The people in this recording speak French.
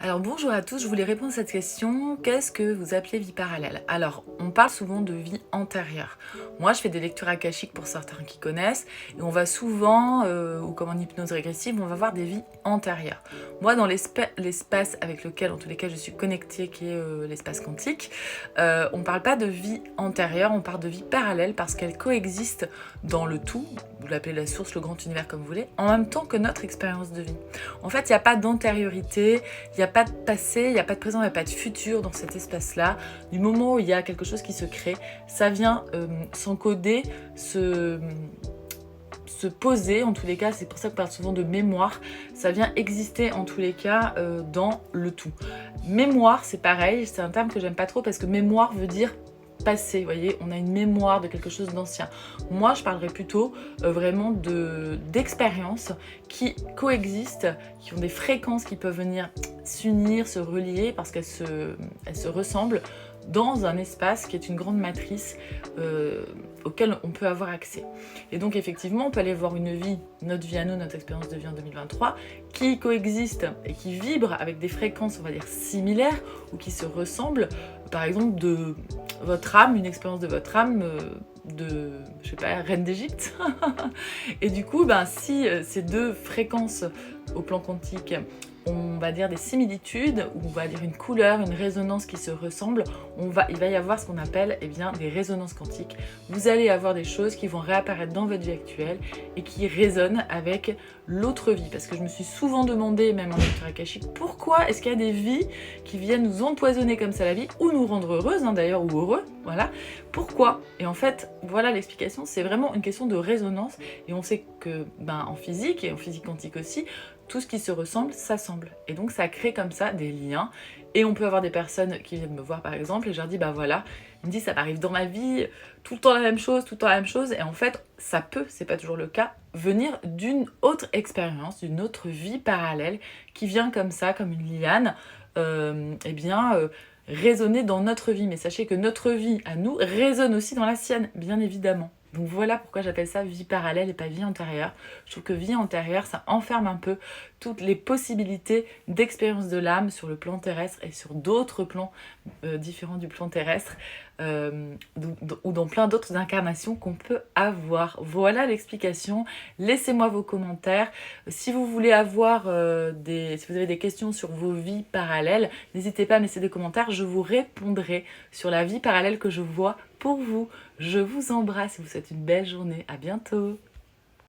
Alors bonjour à tous, je voulais répondre à cette question. Qu'est-ce que vous appelez vie parallèle? Alors, on parle souvent de vie antérieure. Moi, je fais des lectures akashiques pour certains qui connaissent, et on va souvent, ou comme en hypnose régressive, on va voir des vies antérieures. Moi, dans l'espace avec lequel, en tous les cas, je suis connectée, qui est l'espace quantique, on ne parle pas de vie antérieure, on parle de vie parallèle parce qu'elle coexiste dans le tout, vous l'appelez la source, le grand univers comme vous voulez, en même temps que notre expérience de vie. En fait, il n'y a pas d'antériorité, il n'y a pas de passé, il n'y a pas de présent, il n'y a pas de futur dans cet espace-là. Du moment où il y a quelque chose qui se crée, ça vient s'encoder, se poser, en tous les cas, c'est pour ça qu'on parle souvent de mémoire, ça vient exister en tous les cas dans le tout. Mémoire, c'est pareil, c'est un terme que j'aime pas trop parce que mémoire veut dire passé, vous voyez, on a une mémoire de quelque chose d'ancien. Moi, je parlerais plutôt vraiment d'expériences qui coexistent, qui ont des fréquences qui peuvent venir s'unir, se relier parce qu'elles se ressemblent dans un espace qui est une grande matrice auquel on peut avoir accès. Et donc effectivement, on peut aller voir une vie, notre vie à nous, notre expérience de vie en 2023, qui coexiste et qui vibre avec des fréquences, on va dire, similaires ou qui se ressemblent. Par exemple, de votre âme, une expérience de votre âme de, je sais pas, reine d'Égypte. Et du coup, si ces deux fréquences au plan quantique, on va dire des similitudes, ou on va dire une couleur, une résonance qui se ressemble, il va y avoir ce qu'on appelle des résonances quantiques. Vous allez avoir des choses qui vont réapparaître dans votre vie actuelle et qui résonnent avec l'autre vie. Parce que je me suis souvent demandé, même en lecture akashique, pourquoi est-ce qu'il y a des vies qui viennent nous empoisonner comme ça la vie, ou nous rendre heureuses d'ailleurs, ou heureux, voilà. Pourquoi? Et en fait, voilà l'explication, c'est vraiment une question de résonance, et on sait que en physique, et en physique quantique aussi, tout ce qui se ressemble s'assemble. Et donc ça crée comme ça des liens. Et on peut avoir des personnes qui viennent me voir par exemple, et je leur dis voilà, ils me disent ça m'arrive dans ma vie, tout le temps la même chose, tout le temps la même chose. Et en fait, ça peut, c'est pas toujours le cas, venir d'une autre expérience, d'une autre vie parallèle, qui vient comme ça, comme une liane, résonner dans notre vie. Mais sachez que notre vie à nous résonne aussi dans la sienne, bien évidemment. Donc voilà pourquoi j'appelle ça vie parallèle et pas vie antérieure. Je trouve que vie antérieure, ça enferme un peu toutes les possibilités d'expérience de l'âme sur le plan terrestre et sur d'autres plans différents du plan terrestre, ou dans plein d'autres incarnations qu'on peut avoir. Voilà l'explication. Laissez-moi vos commentaires. Si vous voulez avoir si vous avez des questions sur vos vies parallèles, n'hésitez pas à me laisser des commentaires. Je vous répondrai sur la vie parallèle que je vois pour vous. Je vous embrasse et vous souhaite une belle journée. À bientôt.